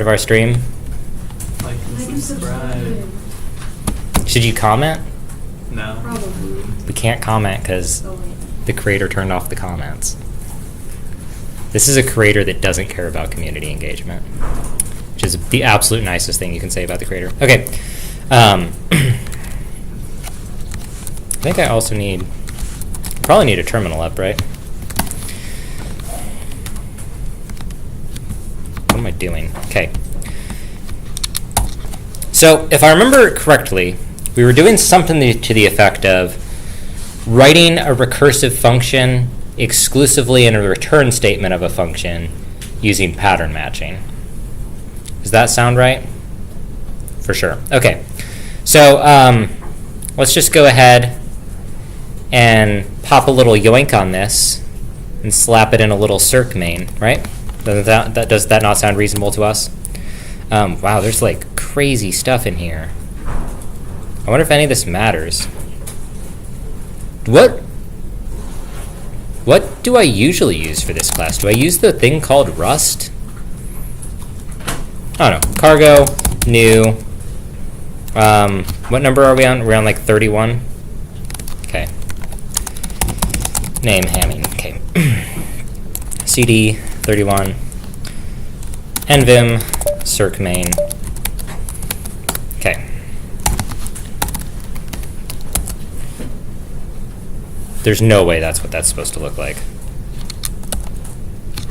of our stream? Like and subscribe. Should you comment? No. Probably. We can't comment because Oh, wait. the creator turned off the comments. This is a creator that doesn't care about community engagement, which is the absolute nicest thing you can say about the creator. Okay. I think I also probably need a terminal up, right? What am I doing? Okay. So if I remember correctly, we were doing something to the effect of writing a recursive function exclusively in a return statement of a function using pattern matching. Does that sound right? For sure. Okay. So let's just go ahead and pop a little yoink on this and slap it in a little circ main, right? Does that not sound reasonable to us? Wow, there's like crazy stuff in here. I wonder if any of this matters. What do I usually use for this class? Do I use the thing called Rust? I don't know. Cargo, new. What number are we on? We're on like 31. Okay. Name Hamming. Okay. CD 31. Nvim circ main. Okay. There's no way that's what that's supposed to look like.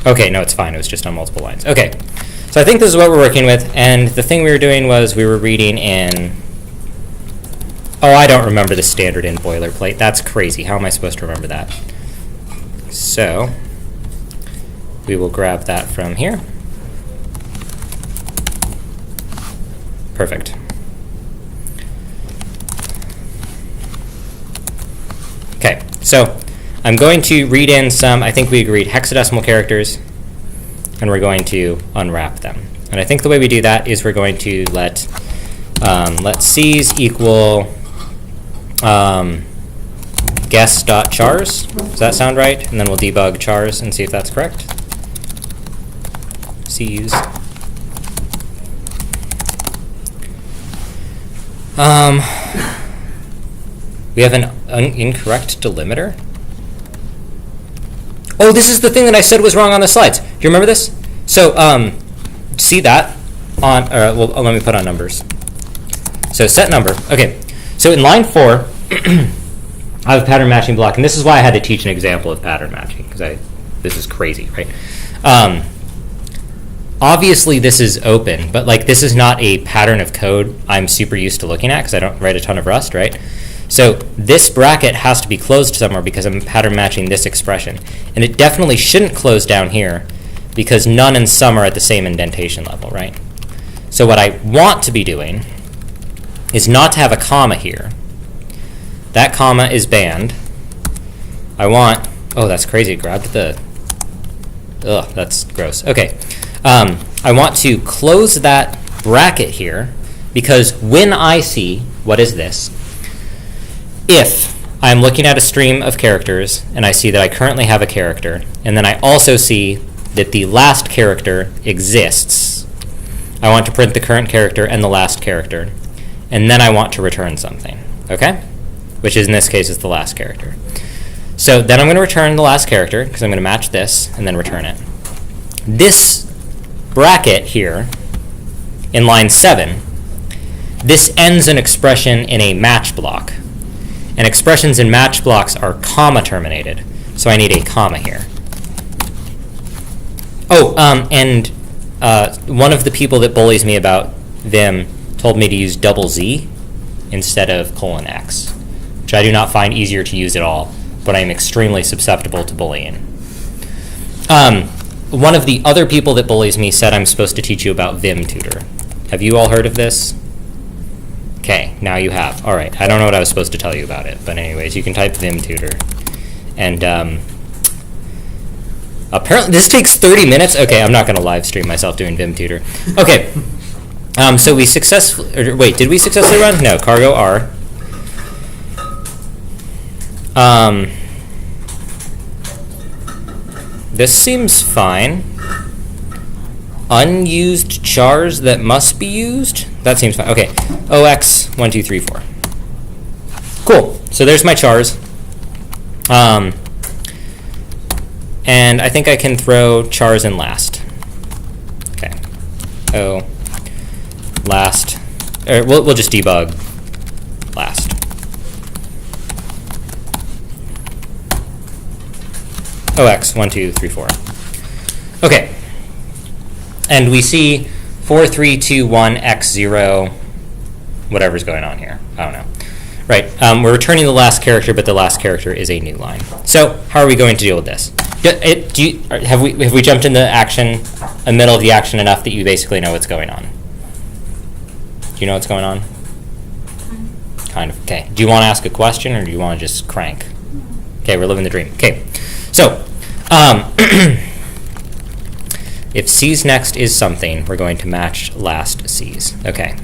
Okay, no, it's fine. It was just on multiple lines. Okay. So I think this is what we're working with, and the thing we were doing was we were reading in... Oh, I don't remember the standard in boilerplate. That's crazy. How am I supposed to remember that? So we will grab that from here. Perfect. Okay, so I'm going to read in some, I think we agreed, hexadecimal characters, and we're going to unwrap them. And I think the way we do that is we're going to let C's equal guess.chars. Does that sound right? And then we'll debug chars and see if that's correct. C used. We have an incorrect delimiter. Oh, this is the thing that I said was wrong on the slides. Do you remember this? So, see that on, well, let me put on numbers. So set number. Okay. So in line 4, I have a pattern matching block, and this is why I had to teach an example of pattern matching, because this is crazy, right? Obviously, this is open, but like this is not a pattern of code I'm super used to looking at because I don't write a ton of Rust, right? So this bracket has to be closed somewhere because I'm pattern matching this expression. And it definitely shouldn't close down here because none and some are at the same indentation level, right? So what I want to be doing is not to have a comma here. That comma is banned. I want, oh, that's crazy. It grabbed the, ugh, that's gross. Okay. I want to close that bracket here because when I see, what is this? If I'm looking at a stream of characters and I see that I currently have a character, and then I also see that the last character exists, I want to print the current character and the last character, and then I want to return something, okay? Which is in this case is the last character. So then I'm going to return the last character because I'm going to match this and then return it. This bracket here in line 7, this ends an expression in a match block. And expressions in match blocks are comma terminated. So I need a comma here. Oh, and one of the people that bullies me about Vim told me to use double Z instead of :x, which I do not find easier to use at all, but I am extremely susceptible to bullying. One of the other people that bullies me said I'm supposed to teach you about Vim Tutor. Have you all heard of this? Okay, now you have. All right, I don't know what I was supposed to tell you about it, but anyways, you can type Vim Tutor. And apparently, this takes 30 minutes. Okay, I'm not going to live stream myself doing Vim Tutor. Okay, so we successfully, wait, did we successfully run? No, cargo R. This seems fine. unused chars that must be used. That seems fine. Okay, OX 1, 2, 3, 4. Cool. So there's my chars. And I think I can throw chars in last. Okay. O last. Or we'll just debug last. OX 1, 2, 3, 4. Okay. And we see 4, 3, 2, 1, X 0, whatever's going on here. I don't know. Right. We're returning the last character, but the last character is a new line. So how are we going to deal with this? Have we jumped into action, the middle of the action enough that you basically know what's going on? Do you know what's going on? Kind of. Okay. Do you want to ask a question, or do you want to just crank? Okay, we're living the dream. Okay. So, if C's next is something, we're going to match last C's. Okay.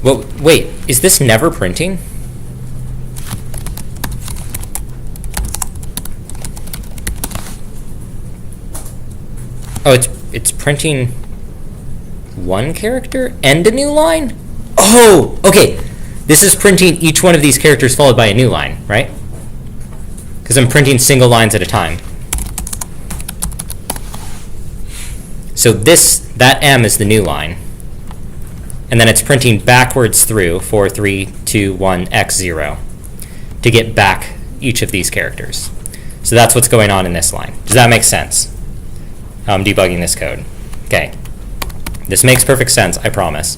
Well, wait, is this never printing? Oh, it's printing one character and a new line? Oh, okay. This is printing each one of these characters followed by a new line, right? Because I'm printing single lines at a time. So that M is the new line. And then it's printing backwards through 4, 3, 2, 1, X 0 to get back each of these characters. So that's what's going on in this line. Does that make sense? I'm debugging this code. Okay. This makes perfect sense, I promise.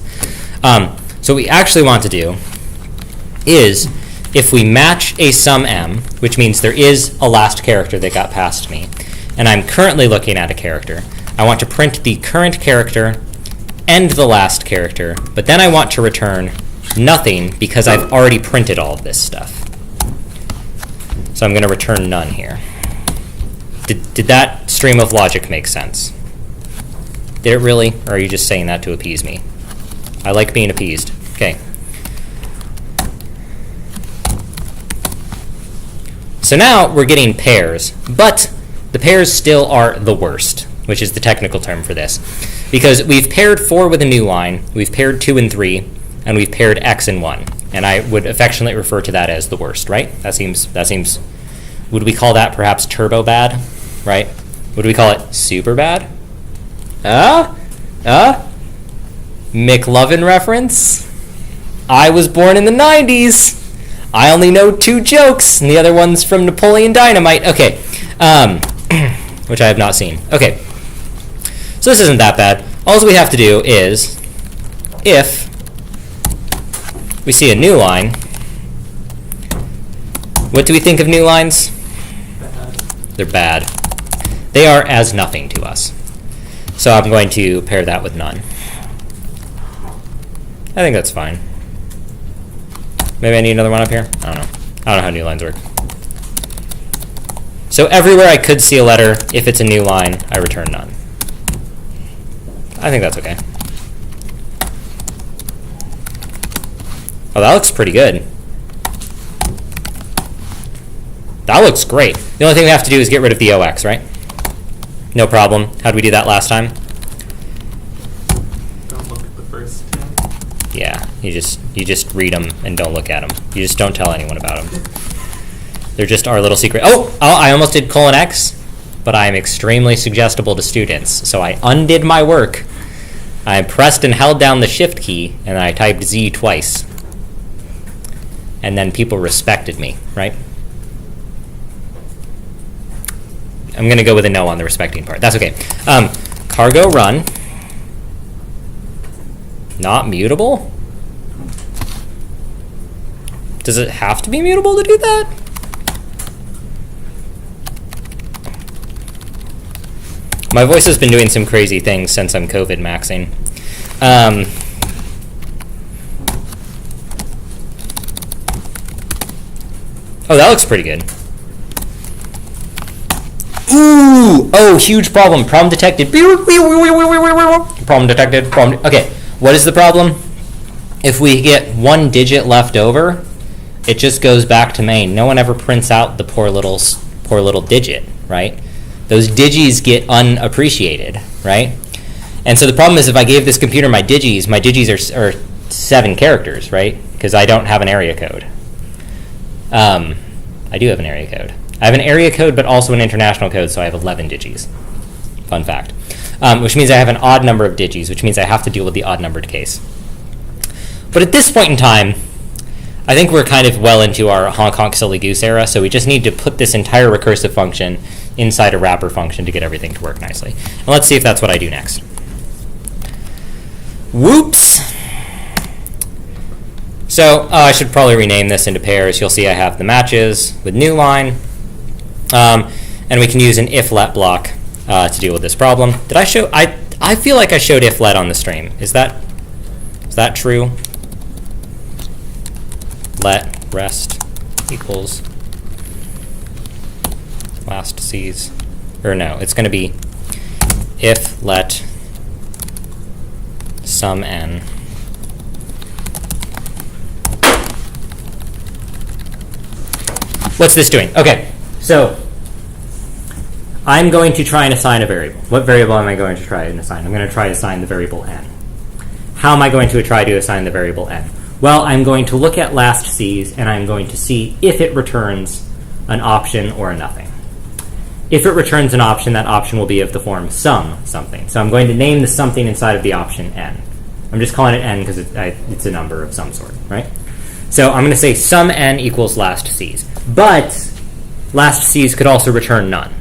So what we actually want to do is, if we match a sum M, which means there is a last character that got past me, and I'm currently looking at a character, I want to print the current character and the last character, but then I want to return nothing because I've already printed all of this stuff. So I'm going to return none here. Did that stream of logic make sense? Did it really? Or are you just saying that to appease me? I like being appeased. Okay. So now we're getting pairs, but the pairs still are the worst, which is the technical term for this. Because we've paired 4 with a new line, we've paired 2 and 3, and we've paired X and 1. And I would affectionately refer to that as the worst, right? That seems, would we call that perhaps turbo bad, right? Would we call it super bad? McLovin reference? I was born in the 90s. I only know 2 jokes, and the other one's from Napoleon Dynamite. Okay, which I have not seen. Okay. So this isn't that bad. All we have to do is, if we see a new line, what do we think of new lines? Bad. They're bad. They are as nothing to us. So I'm going to pair that with none. I think that's fine. Maybe I need another one up here? I don't know. I don't know how new lines work. So everywhere I could see a letter, if it's a new line, I return none. I think that's okay. Oh, that looks pretty good. That looks great. The only thing we have to do is get rid of the OX, right? No problem. How did we do that last time? Don't look at the first 2. Yeah, you just read them and don't look at them. You just don't tell anyone about them. They're just our little secret. Oh, I almost did :X, but I am extremely suggestible to students, so I undid my work. I pressed and held down the shift key, and I typed Z twice. And then people respected me, right? I'm going to go with a no on the respecting part. That's okay. Cargo run. Not mutable? Does it have to be mutable to do that? My voice has been doing some crazy things since I'm COVID maxing. Oh, that looks pretty good. Ooh! Oh, huge problem. Problem detected. Problem detected. Okay, what is the problem? If we get 1 digit left over, it just goes back to main. No one ever prints out the poor little digit, right? those digis get unappreciated, right? And so the problem is if I gave this computer my digis are 7 characters, right? Because I don't have an area code. I do have an area code. I have an area code, but also an international code, so I have 11 digis. Fun fact. Which means I have an odd number of digis, which means I have to deal with the odd-numbered case. But at this point in time, I think we're kind of well into our honk honk silly goose era, so we just need to put this entire recursive function inside a wrapper function to get everything to work nicely. And let's see if that's what I do next. Whoops! So I should probably rename this into pairs. You'll see I have the matches with new line. And we can use an if-let block to deal with this problem. Did I show? I feel like I showed if-let on the stream. Is that true? Let rest equals last C's. Or no, it's going to be if let sum n. What's this doing? Okay, so I'm going to try and assign a variable. What variable am I going to try and assign? I'm going to try to assign the variable n. How am I going to try to assign the variable n? Well, I'm going to look at last C's, and I'm going to see if it returns an option or a nothing. If it returns an option, that option will be of the form sum something. So I'm going to name the something inside of the option n. I'm just calling it n because it's a number of some sort, right? So I'm going to say sum n equals last C's. But last C's could also return none.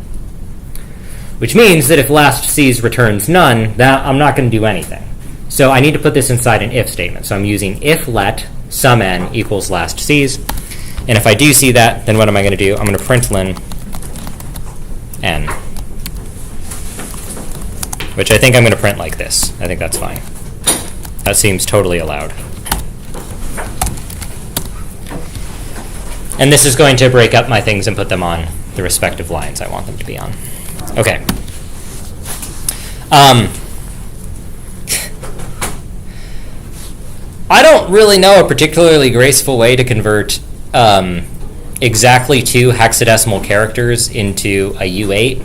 Which means that if last C's returns none, that I'm not going to do anything. So I need to put this inside an if statement. So I'm using if let sum n equals last C's. And if I do see that, then what am I going to do? I'm going to println n. Which I think I'm going to print like this. I think that's fine. That seems totally allowed. And this is going to break up my things and put them on the respective lines I want them to be on. Okay. I don't really know a particularly graceful way to convert exactly 2 hexadecimal characters into a U8.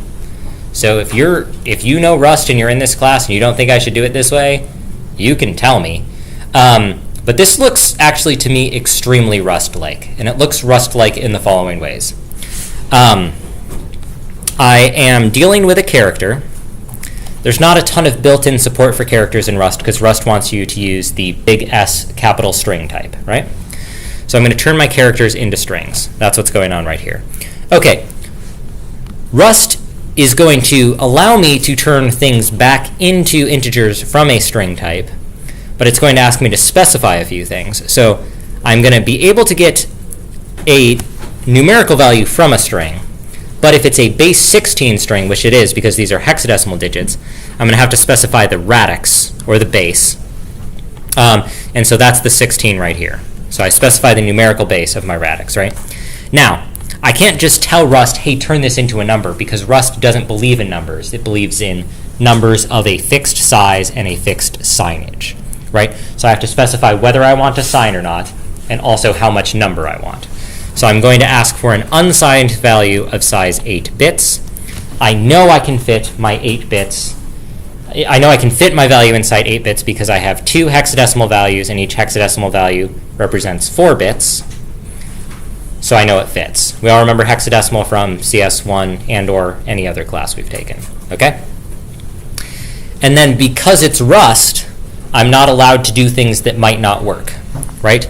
So if you know Rust and you're in this class and you don't think I should do it this way, you can tell me. But this looks actually to me extremely Rust-like, and it looks Rust-like in the following ways. I am dealing with a character. There's not a ton of built-in support for characters in Rust because Rust wants you to use the big S capital string type, right? So I'm going to turn my characters into strings. That's what's going on right here. Okay. Rust is going to allow me to turn things back into integers from a string type, but it's going to ask me to specify a few things. So I'm going to be able to get a numerical value from a string, but if it's a base 16 string, which it is because these are hexadecimal digits, I'm going to have to specify the radix, or the base. And so that's the 16 right here. So I specify the numerical base of my radix, right? Now, I can't just tell Rust, hey, turn this into a number, because Rust doesn't believe in numbers. It believes in numbers of a fixed size and a fixed signage, right? So I have to specify whether I want a sign or not, and also how much number I want. So I'm going to ask for an unsigned value of size 8 bits. I know I can fit my 8 bits. I know I can fit my value inside 8 bits because I have 2 hexadecimal values, and each hexadecimal value represents 4 bits. So I know it fits. We all remember hexadecimal from CS1 and or any other class we've taken, okay? And then because it's Rust, I'm not allowed to do things that might not work, right?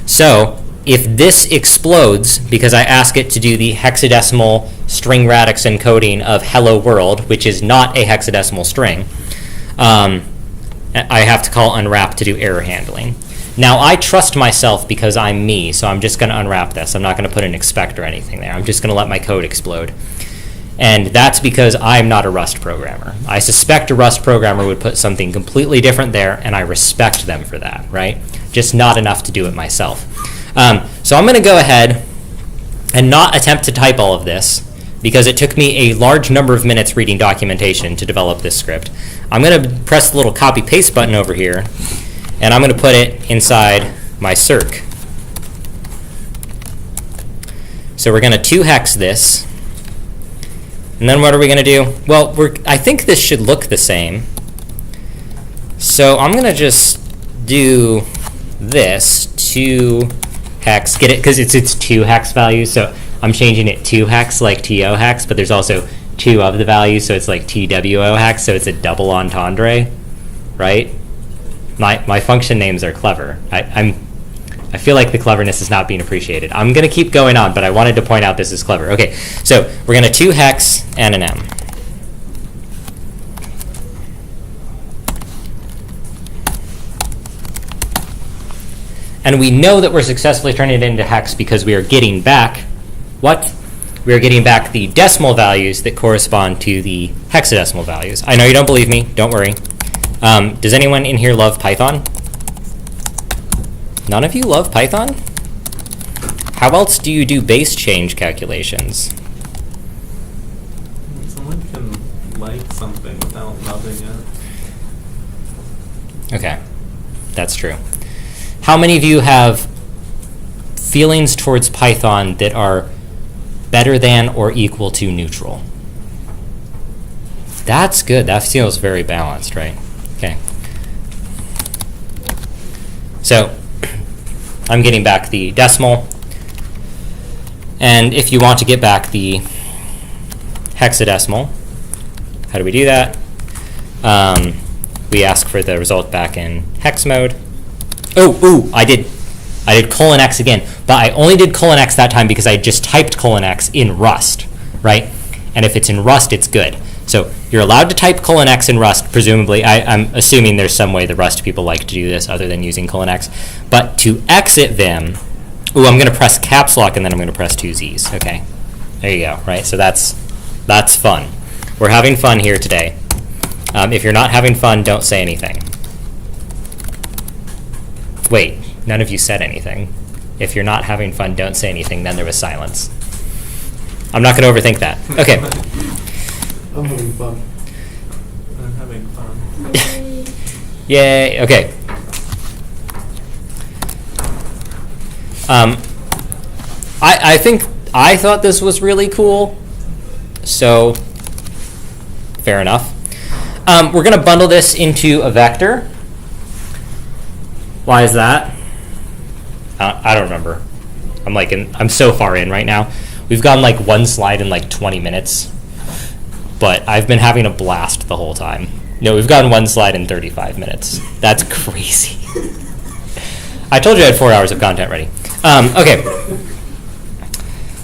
So if this explodes because I ask it to do the hexadecimal string radix encoding of hello world, which is not a hexadecimal string, I have to call unwrap to do error handling. Now, I trust myself because I'm me, so I'm just going to unwrap this. I'm not going to put an expect or anything there. I'm just going to let my code explode. And that's because I'm not a Rust programmer. I suspect a Rust programmer would put something completely different there, and I respect them for that, right? Just not enough to do it myself. So I'm going to go ahead and not attempt to type all of this because it took me a large number of minutes reading documentation to develop this script. I'm going to press the little copy-paste button over here, and I'm going to put it inside my circ. So we're going to 2-hex this, And then what are we going to do? Well, I think this should look the same. So I'm going to just do this 2 hex. Get it? Because it's 2 hex values, so I'm changing it 2 hex like TO hex, but there's also 2 of the values, so it's like TWO hex, so it's a double entendre, right? My function names are clever. I feel like the cleverness is not being appreciated. I'm going to keep going on, but I wanted to point out this is clever. Okay, so we're going to 2 hex and an M. And we know that we're successfully turning it into hex because we are getting back what? We are getting back the decimal values that correspond to the hexadecimal values. I know you don't believe me. Don't worry. Does anyone in here love Python? None of you love Python? How else do you do base change calculations? Someone can like something without loving it. Okay, that's true. How many of you have feelings towards Python that are better than or equal to neutral? That's good. That feels very balanced, right? Okay. So I'm getting back the decimal. And if you want to get back the hexadecimal, how do we do that? We ask for the result back in hex mode. I did colon X again, but I only did colon X that time because I just typed colon X in Rust, right? And if it's in Rust, it's good. So you're allowed to type colon X in Rust, presumably. I'm assuming there's some way the Rust people like to do this other than using colon X. But to exit Vim, I'm going to press caps lock and then I'm going to press 2 Z's, okay? There you go, right? So that's fun. We're having fun here today. If you're not having fun, don't say anything. Wait, none of you said anything. If you're not having fun, don't say anything. Then there was silence. I'm not going to overthink that. Okay. I'm having fun. I'm having fun. Yay. Okay. I thought this was really cool. So, fair enough. We're going to bundle this into a vector. Why is that? I don't remember. I'm so far in right now. We've gone like one slide in like 20 minutes, but I've been having a blast the whole time. No, we've gotten one slide in 35 minutes. That's crazy. I told you I had 4 hours of content ready. Okay.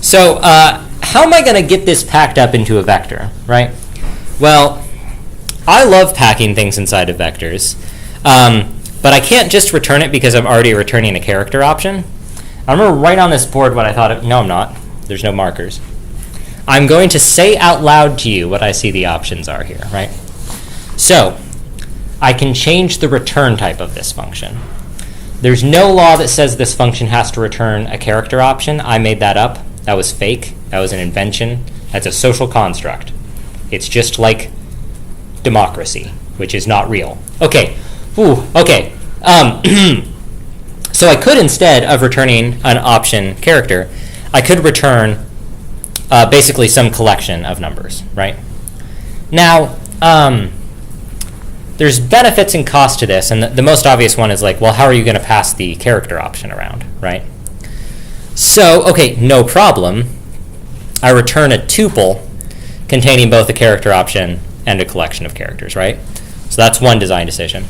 So how am I going to get this packed up into a vector, right? Well, I love packing things inside of vectors. But I can't just return it because I'm already returning a character option. I'm going to write on this board what I thought no, I'm not. There's no markers. I'm going to say out loud to you what I see the options are here, right? So I can change the return type of this function. There's no law that says this function has to return a character option. I made that up. That was fake. That was an invention. That's a social construct. It's just like democracy, which is not real. Okay. Okay. So I could, instead of returning an option character, I could return basically some collection of numbers, right? Now, there's benefits and costs to this, and the most obvious one is like, well, how are you going to pass the character option around, right? So, okay, no problem. I return a tuple containing both a character option and a collection of characters, right? So that's one design decision.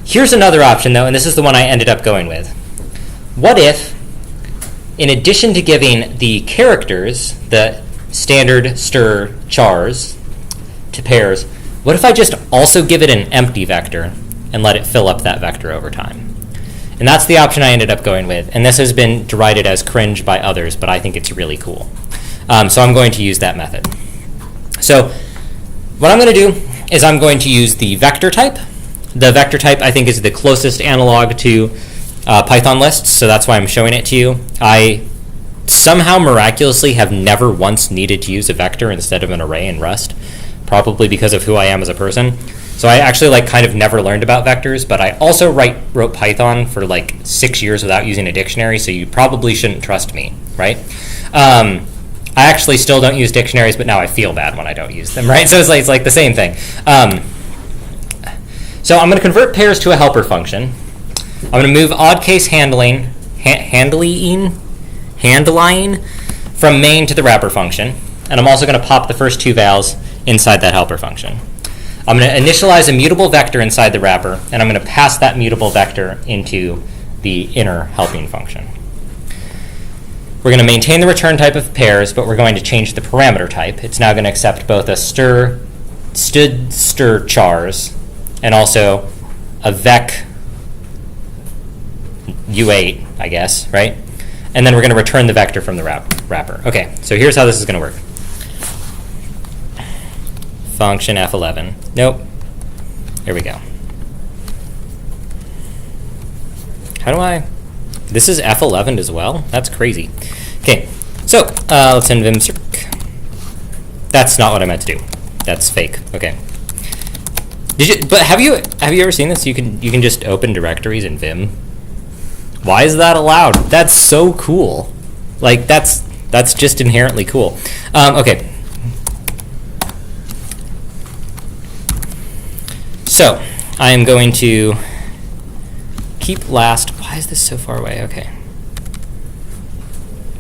Here's another option, though, and this is the one I ended up going with. What if, in addition to giving the characters, the standard stir chars, to pairs, what if I just also give it an empty vector and let it fill up that vector over time? And that's the option I ended up going with. And this has been derided as cringe by others, but I think it's really cool. So I'm going to use that method. So what I'm going to do is I'm going to use the vector type. The vector type, I think, is the closest analog to Python lists, so that's why I'm showing it to you. I somehow miraculously have never once needed to use a vector instead of an array in Rust, probably because of who I am as a person. So I actually kind of never learned about vectors, but I also wrote Python for like 6 years without using a dictionary, so you probably shouldn't trust me, right? I actually still don't use dictionaries, but now I feel bad when I don't use them, right? So it's like the same thing. So I'm going to convert pairs to a helper function. I'm going to move odd case handling from main to the wrapper function. And I'm also going to pop the first two vals inside that helper function. I'm going to initialize a mutable vector inside the wrapper, and I'm going to pass that mutable vector into the inner helping function. We're going to maintain the return type of pairs, but we're going to change the parameter type. It's now going to accept both a stir chars and also a vec u8, I guess, right? And then we're going to return the vector from the wrapper. Okay, so here's how this is going to work. Function f11. Nope. Here we go. How do I? This is f11 as well? That's crazy. Okay, so let's send vimcirc. That's not what I meant to do. That's fake. Okay. But have you ever seen this? You can just open directories in Vim. Why is that allowed? That's so cool. Like that's just inherently cool. Okay. So I am going to keep last. Why is this so far away? Okay.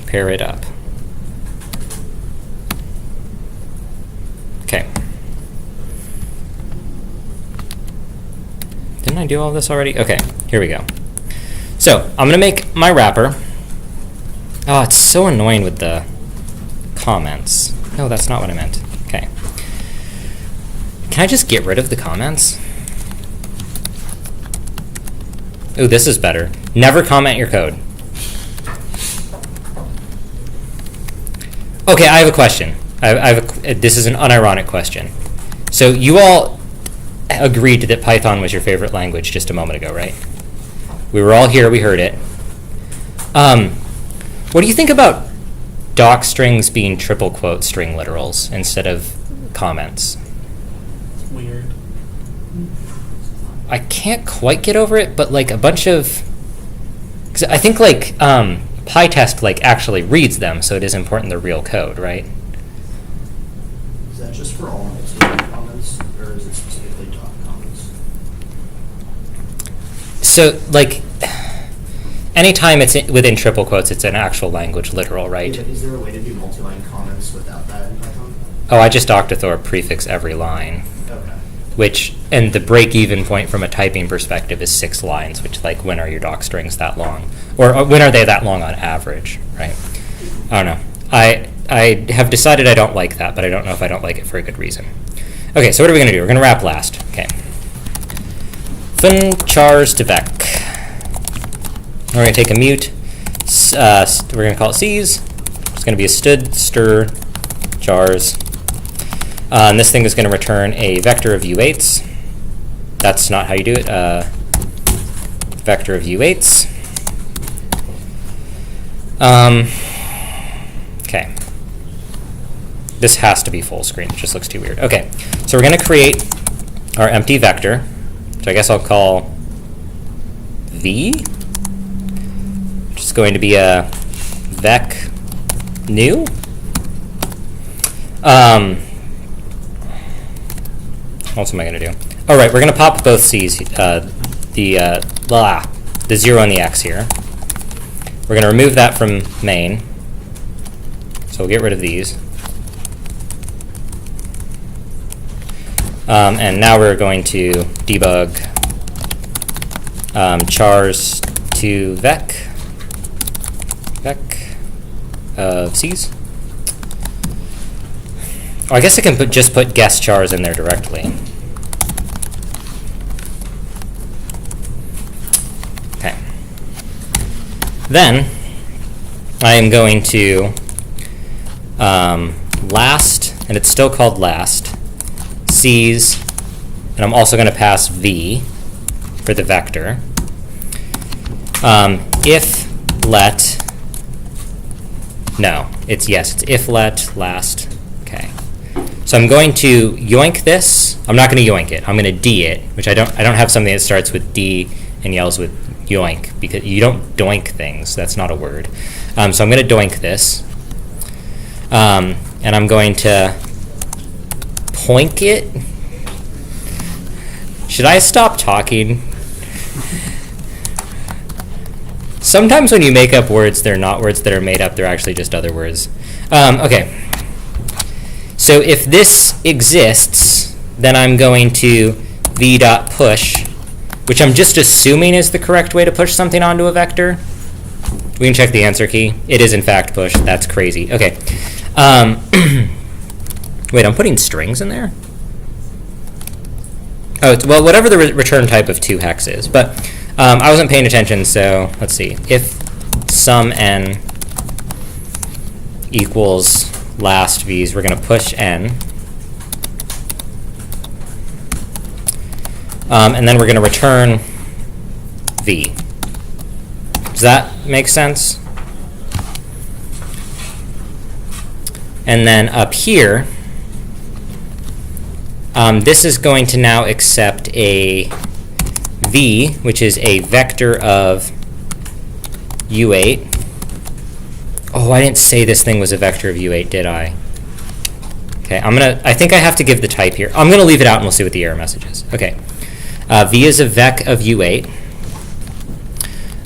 Pair it up. Okay. Didn't I do all this already? Okay, here we go. So I'm going to make my wrapper. Oh, it's so annoying with the comments. No, that's not what I meant. Okay. Can I just get rid of the comments? Ooh, this is better. Never comment your code. Okay, I have a question. This is an unironic question. So you all agreed that Python was your favorite language just a moment ago, right? We were all here, we heard it. What do you think about doc strings being triple quote string literals instead of comments? It's weird. I can't quite get over it, but like a bunch of, cause I think like PyTest like actually reads them, so it is important they're real code, right? Is that just for all multi-line comments, or is it specifically doc comments? So like anytime it's within triple quotes, it's an actual language literal, right? Is there a way to do multi-line comments without that in Python? Oh, I just octothorpe prefix every line. Okay. Which, and the break-even point from a typing perspective is 6 lines, which, like, when are your doc strings that long? Or when are they that long on average, right? I don't know. I have decided I don't like that, but I don't know if I don't like it for a good reason. Okay, so what are we going to do? We're going to wrap last. Okay. Fun chars to vec. We're going to take a mute. We're going to call it C's. It's going to be a stir chars. And this thing is going to return a vector of U8s. That's not how you do it. Vector of U8s. Okay. This has to be full screen. It just looks too weird. Okay, so we're going to create our empty vector, which I guess I'll call V, which is going to be a vec new. What am I going to do? All right, we're going to pop both C's, the 0 and the X here. We're going to remove that from main. So we'll get rid of these. And now we're going to debug chars to vec of C's. Oh, I guess I can just put guess chars in there directly. Okay. Then I am going to last, and it's still called last, C's, and I'm also going to pass V for the vector. If let, no, it's if let last. Okay. So I'm going to yoink this. I'm not going to yoink it. I'm going to D it, which I don't have something that starts with D and yells with yoink, because you don't doink things. That's not a word. So I'm going to doink this. And I'm going to poink it. Should I stop talking? Sometimes when you make up words, they're not words that are made up, they're actually just other words. Okay. So if this exists, then I'm going to v.push, which I'm just assuming is the correct way to push something onto a vector. We can check the answer key. It is in fact push. That's crazy. Okay. Wait, I'm putting strings in there? Oh, well, whatever the return type of 2hex is. But I wasn't paying attention, so let's see. If sum n equals last v's, we're going to push n. And then we're going to return v. Does that make sense? And then up here, this is going to now accept a v, which is a vector of u8. Oh, I didn't say this thing was a vector of u8, did I? Okay, I think I have to give the type here. I'm going to leave it out and we'll see what the error message is. Okay. V is a vec of u8.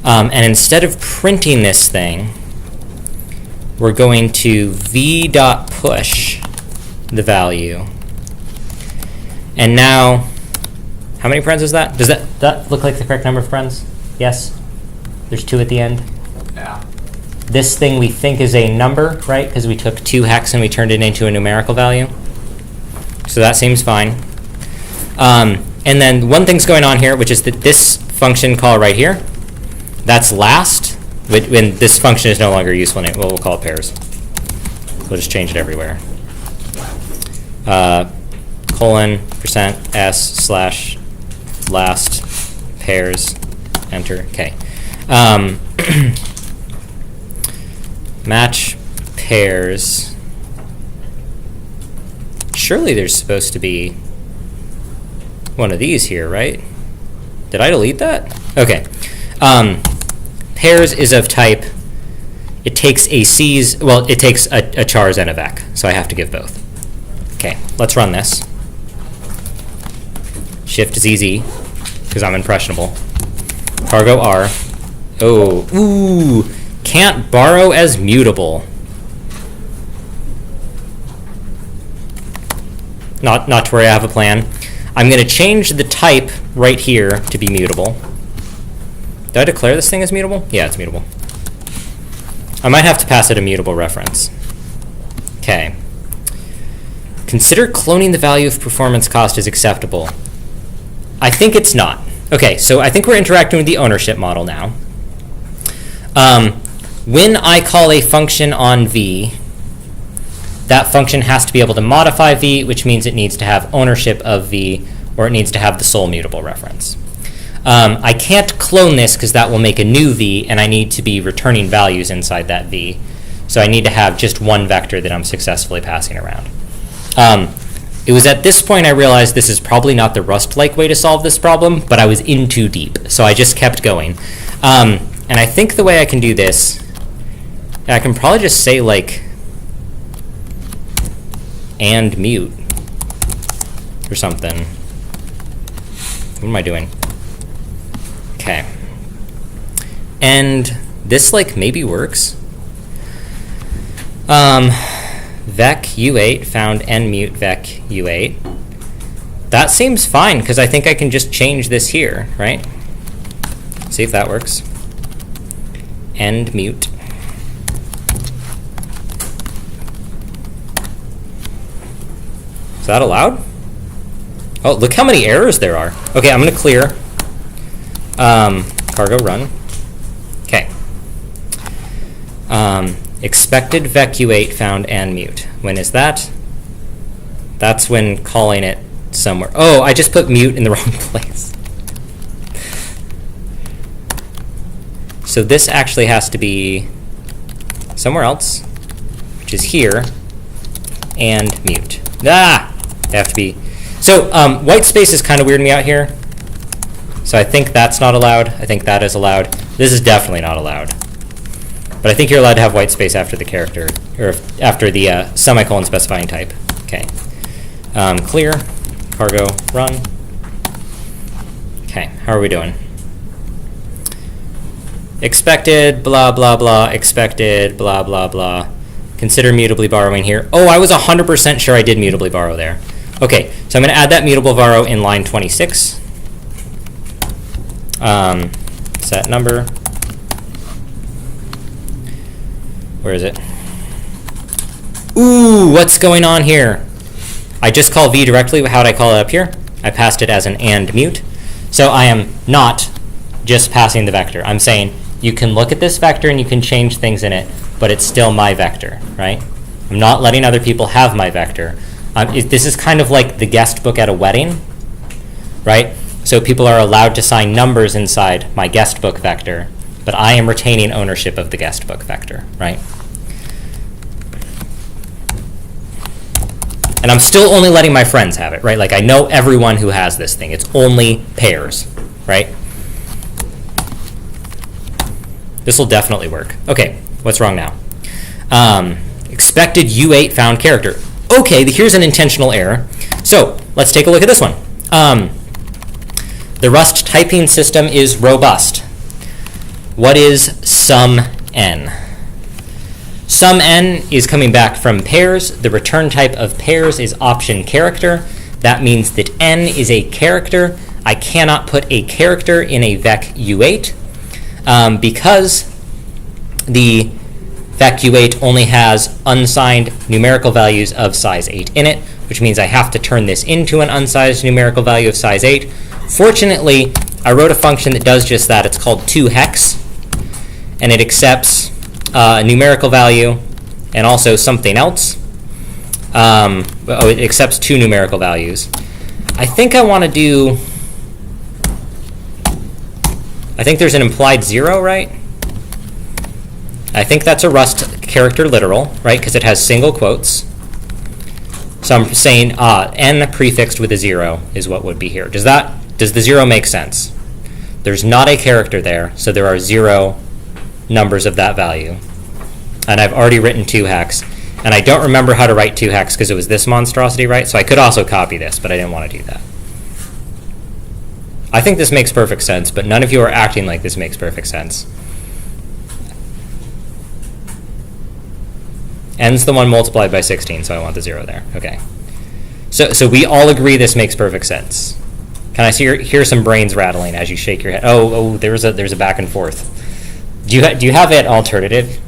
And instead of printing this thing, we're going to v.push the value. And now, how many parens is that? Does that look like the correct number of parens? Yes? There's 2 at the end? Yeah. This thing we think is a number, right? Because we took 2hex and we turned it into a numerical value. So that seems fine. And then one thing's going on here, which is that this function call right here, that's last, when this function is no longer useful, we'll call it pairs. We'll just change it everywhere. Colon %s/ last pairs, enter, okay. Match pairs. Surely there's supposed to be one of these here, right? Did I delete that? Okay. Pairs is of type, it takes a C's, well, it takes a chars and a vec, so I have to give both. Okay, let's run this. Shift ZZ, because I'm impressionable. Cargo R. Oh, ooh, can't borrow as mutable. Not to worry, I have a plan. I'm going to change the type right here to be mutable. Did I declare this thing as mutable? Yeah, it's mutable. I might have to pass it a mutable reference. Okay. Consider cloning the value of performance cost is acceptable. I think it's not. Okay, so I think we're interacting with the ownership model now. When I call a function on v, that function has to be able to modify v, which means it needs to have ownership of v, or it needs to have the sole mutable reference. I can't clone this because that will make a new v, and I need to be returning values inside that v. So I need to have just one vector that I'm successfully passing around. It was at this point I realized this is probably not the Rust-like way to solve this problem, but I was in too deep, so I just kept going. And I think the way I can do this, I can probably just say like and mute or something. What am I doing? Okay. And this like maybe works. Vec u8 found and mute vec u8. That seems fine because I think I can just change this here, right? See if that works. End mute. Is that allowed? Oh, look how many errors there are. Okay, I'm going to clear. Cargo run. Okay. Expected vec u8 found and mute. When is that? That's when calling it somewhere. Oh, I just put mute in the wrong place. So this actually has to be somewhere else, which is here, and mute. Ah! They have to be. So white space is kind of weirding me out here. So I think that's not allowed. I think that is allowed. This is definitely not allowed. But I think you're allowed to have white space after the character, or after the semicolon specifying type. Okay. Clear, cargo, run. Okay, how are we doing? Expected, blah, blah, blah, expected, blah, blah, blah. Consider mutably borrowing here. Oh, I was 100% sure I did mutably borrow there. Okay, so I'm going to add that mutable borrow in line 26. Set number. Where is it? Ooh, what's going on here? I just call v directly. How would I call it up here? I passed it as an and mute. So I am not just passing the vector. I'm saying you can look at this vector and you can change things in it, but it's still my vector, right? I'm not letting other people have my vector. This is kind of like the guest book at a wedding, right? So people are allowed to sign numbers inside my guest book vector, but I am retaining ownership of the guest book vector, right? And I'm still only letting my friends have it, right? Like I know everyone who has this thing. It's only pairs, right? This will definitely work. Okay, what's wrong now? Expected U8 found character. Okay, here's an intentional error. So let's take a look at this one. The Rust typing system is robust. What is sum n? Sum n is coming back from pairs. The return type of pairs is option character. That means that n is a character. I cannot put a character in a vec U8 because the vec U8 only has unsigned numerical values of size 8 in it, which means I have to turn this into an unsized numerical value of size 8. Fortunately, I wrote a function that does just that. It's called toHex, and it accepts a numerical value and also something else. It accepts 2 numerical values. I think I want to do... I think there's an implied 0, right? I think that's a Rust character literal, right? Because it has single quotes. So I'm saying n prefixed with a 0 is what would be here. Does the 0 make sense? There's not a character there, so there are 0 numbers of that value. And I've already written toHex. And I don't remember how to write toHex because it was this monstrosity, right? So I could also copy this, but I didn't want to do that. I think this makes perfect sense, but none of you are acting like this makes perfect sense. N's the one multiplied by 16, so I want the 0 there. Okay. So we all agree this makes perfect sense. Can I hear some brains rattling as you shake your head? Oh, there's a back and forth. Do you have an alternative?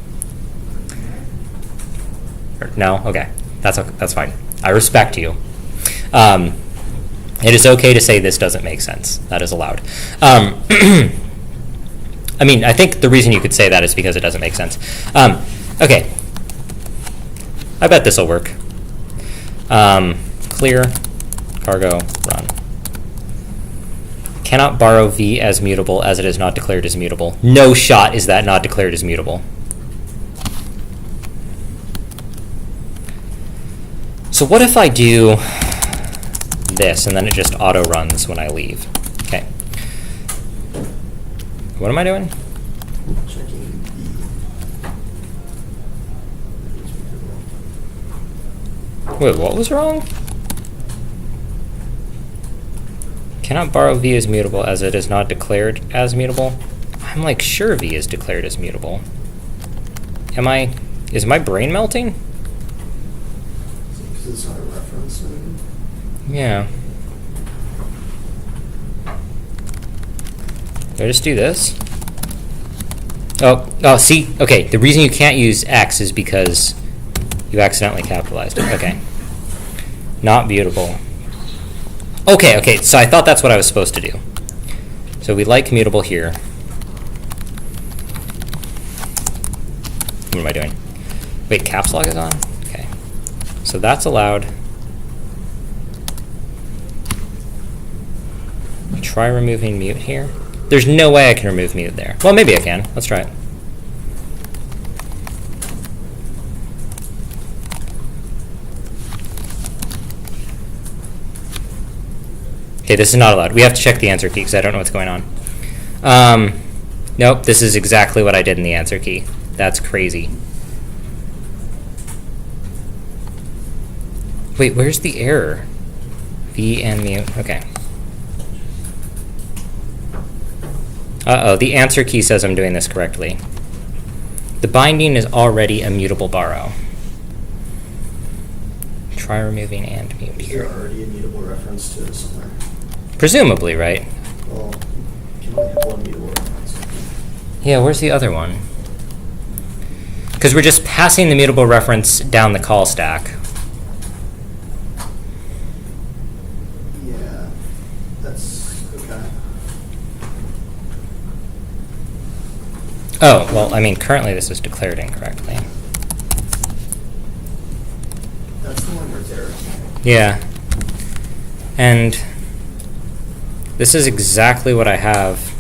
No? Okay. That's fine. I respect you. It is okay to say this doesn't make sense. That is allowed. I mean, I think the reason you could say that is because it doesn't make sense. Okay. I bet this will work. Clear, cargo, run. Cannot borrow v as mutable as it is not declared as mutable. No shot is that not declared as mutable. So what if I do this and then it just auto runs when I leave? Okay. What am I doing? Checking Wait, what was wrong? Cannot borrow v as mutable as it is not declared as mutable. I'm like sure v is declared as mutable. Is my brain melting? Because it's not a reference. Yeah. Do I just do this? Oh, see? Okay, the reason you can't use X is because you accidentally capitalized it. Okay. Not mutable. Okay, so I thought that's what I was supposed to do. So we like mutable here. What am I doing? Wait, caps lock is on? Okay. So that's allowed. Try removing mute here. There's no way I can remove mute there. Well, maybe I can. Let's try it. Okay, this is not allowed. We have to check the answer key because I don't know what's going on. Nope, this is exactly what I did in the answer key. That's crazy. Wait, where's the error? V and mute, okay. Uh-oh, the answer key says I'm doing this correctly. The binding is already a mutable borrow. Try removing and mute Is here. there already a mutable reference to it somewhere? Presumably, right? Well, you can only have one mutable reference. Yeah, where's the other one? Because we're just passing the mutable reference down the call stack. Yeah, that's okay. Oh, well, I mean, currently this is declared incorrectly. That's the one where it's error. Yeah. And this is exactly what I have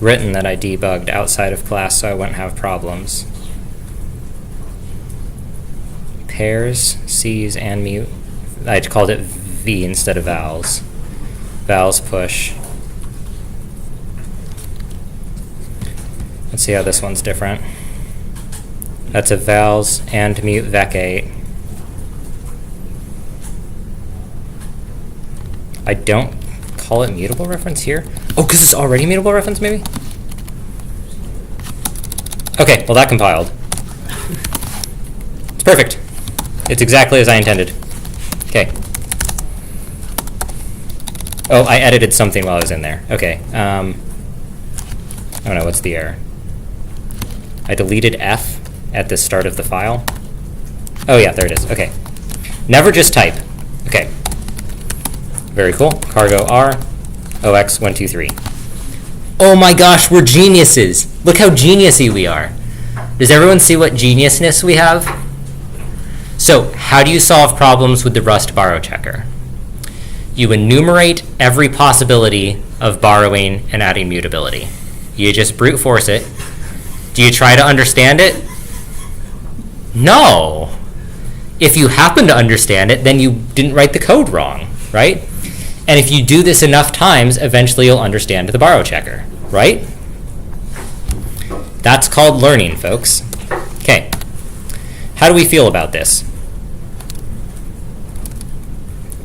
written that I debugged outside of class so I wouldn't have problems. Pairs, C's, and mute. I called it V instead of vowels. Vowels push. Let's see how this one's different. That's a vowels and mute vec8. I don't call it mutable reference here. Oh, because it's already mutable reference, maybe? Okay, well that compiled. It's perfect. It's exactly as I intended. Okay. Oh, I edited something while I was in there. Okay. Oh no, what's the error? I deleted F at the start of the file. Oh yeah, there it is. Okay. Never just type. Okay. Very cool. Cargo R, OX123. Oh my gosh, we're geniuses. Look how geniusy we are. Does everyone see what geniusness we have? So, how do you solve problems with the Rust borrow checker? You enumerate every possibility of borrowing and adding mutability. You just brute force it. Do you try to understand it? No. If you happen to understand it, then you didn't write the code wrong, right? And if you do this enough times, eventually you'll understand the borrow checker, right? That's called learning, folks. Okay. How do we feel about this?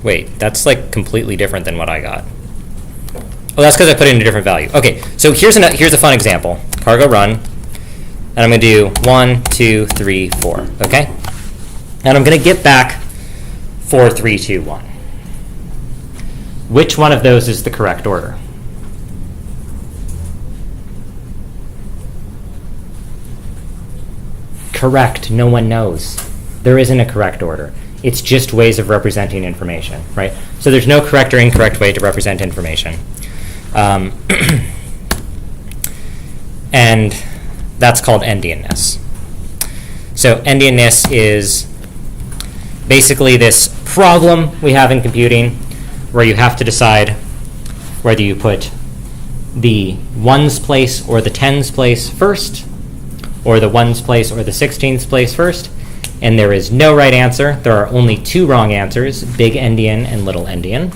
Wait, that's like completely different than what I got. Oh, that's because I put it in a different value. Okay, so here's a fun example. Cargo run, and I'm going to do 1, 2, 3, 4, okay? And I'm going to get back 4, 3, 2, 1. Which one of those is the correct order? Correct. No one knows. There isn't a correct order. It's just ways of representing information, right? So there's no correct or incorrect way to represent information. And that's called endianness. So endianness is basically this problem we have in computing where you have to decide whether you put the ones place or the tens place first, or the ones place or the 16ths place first, and there is no right answer. There are only two wrong answers, big endian and little endian.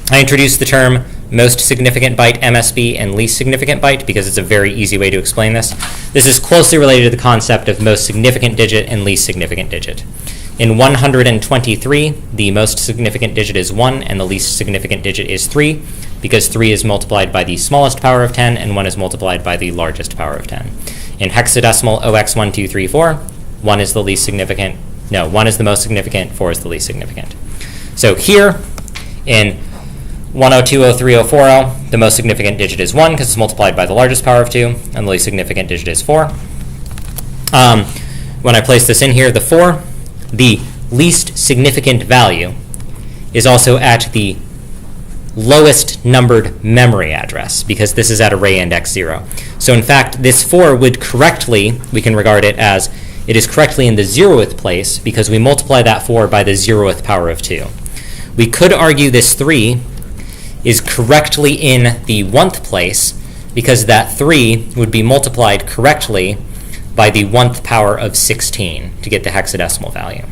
I introduced the term most significant byte MSB and least significant byte because it's a very easy way to explain this. This is closely related to the concept of most significant digit and least significant digit. In 123, the most significant digit is 1 and the least significant digit is 3 because 3 is multiplied by the smallest power of 10 and 1 is multiplied by the largest power of 10. In hexadecimal OX1234, 1 is the least significant. No, 1 is the most significant, 4 is the least significant. So here in 10203040, the most significant digit is 1 because it's multiplied by the largest power of 2, and the least significant digit is 4. When I place this in here, the 4, the least significant value is also at the lowest numbered memory address because this is at array index 0. So in fact, this 4 would correctly, we can regard it as it is correctly in the 0th place because we multiply that 4 by the 0th power of 2. We could argue this 3 is correctly in the 1th place because that 3 would be multiplied correctly by the 1th power of 16 to get the hexadecimal value.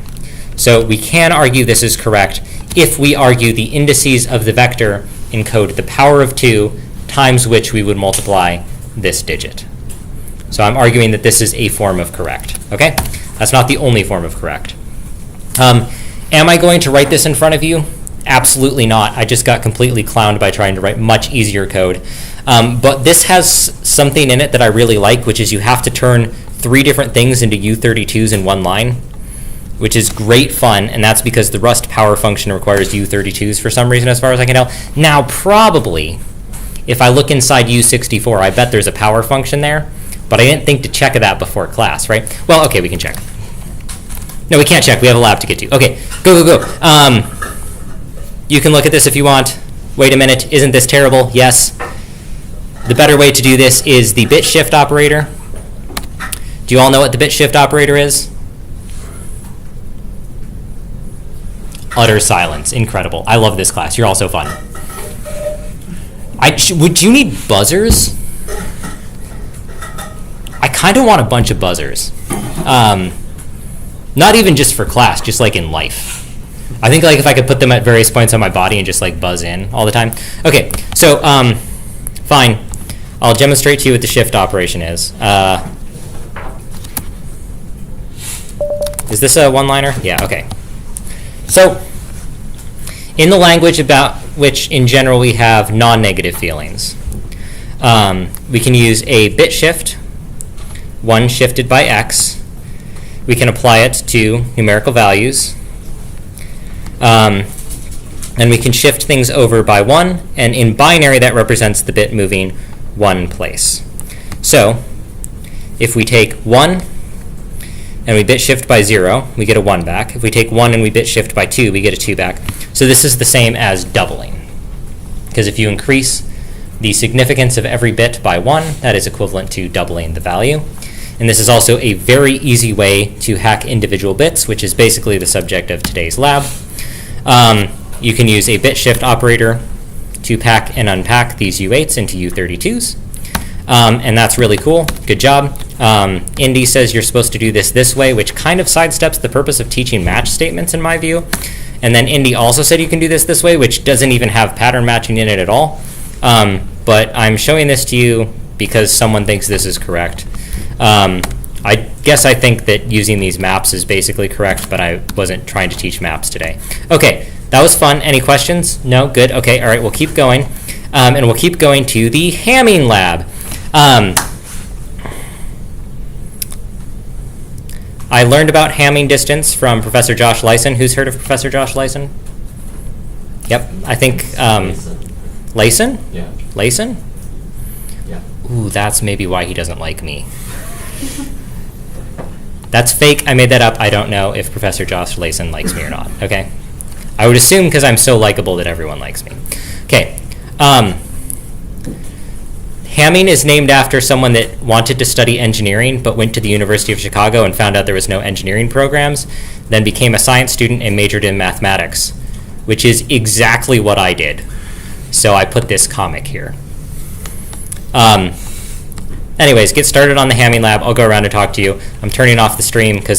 So we can argue this is correct if we argue the indices of the vector encode the power of 2 times which we would multiply this digit. So I'm arguing that this is a form of correct, okay? That's not the only form of correct. Am I going to write this in front of you? Absolutely not. I just got completely clowned by trying to write much easier code. But this has something in it that I really like, which is you have to turn 3 different things into U32s in one line, which is great fun, and that's because the Rust power function requires U32s for some reason, as far as I can tell. Now, probably, if I look inside U64, I bet there's a power function there, but I didn't think to check that before class, right? Well, okay, we can check. No, we can't check. We have a lab to get to. Okay, go. You can look at this if you want. Wait a minute, isn't this terrible? Yes. The better way to do this is the bit shift operator. Do you all know what the bit shift operator is? Utter silence. Incredible. I love this class. You're all so fun. Would you need buzzers? I kind of want a bunch of buzzers. Not even just for class, just like in life. I think like if I could put them at various points on my body and just like buzz in all the time. Okay, so fine. I'll demonstrate to you what the shift operation is. Is this a one-liner? Yeah, okay. So in the language about which in general we have non-negative feelings, we can use a bit shift, 1 shifted by x. We can apply it to numerical values. And we can shift things over by 1, and in binary that represents the bit moving 1 place. So if we take 1 and we bit shift by 0, we get a 1 back. If we take 1 and we bit shift by 2, we get a 2 back. So this is the same as doubling, because if you increase the significance of every bit by 1, that is equivalent to doubling the value. And this is also a very easy way to hack individual bits, which is basically the subject of today's lab. You can use a bit shift operator to pack and unpack these U8s into U32s. And that's really cool. Good job. Indy says you're supposed to do this way, which kind of sidesteps the purpose of teaching match statements in my view. And then Indy also said you can do this way, which doesn't even have pattern matching in it at all. But I'm showing this to you because someone thinks this is correct. I guess I think that using these maps is basically correct, but I wasn't trying to teach maps today. Okay, that was fun. Any questions? No? Good. Okay, all right, we'll keep going. And we'll keep going to the Hamming lab. I learned about Hamming distance from Professor Josh Lyson. Who's heard of Professor Josh Lyson? Yep, I think Lyson? Yeah. Lyson? Yeah. Ooh, that's maybe why he doesn't like me. That's fake. I made that up. I don't know if Professor Josh Lyson likes me or not, okay? I would assume because I'm so likable that everyone likes me. Okay. Hamming is named after someone that wanted to study engineering but went to the University of Chicago and found out there was no engineering programs, then became a science student and majored in mathematics, which is exactly what I did. So I put this comic here. Anyways, get started on the Hamming lab. I'll go around and talk to you. I'm turning off the stream because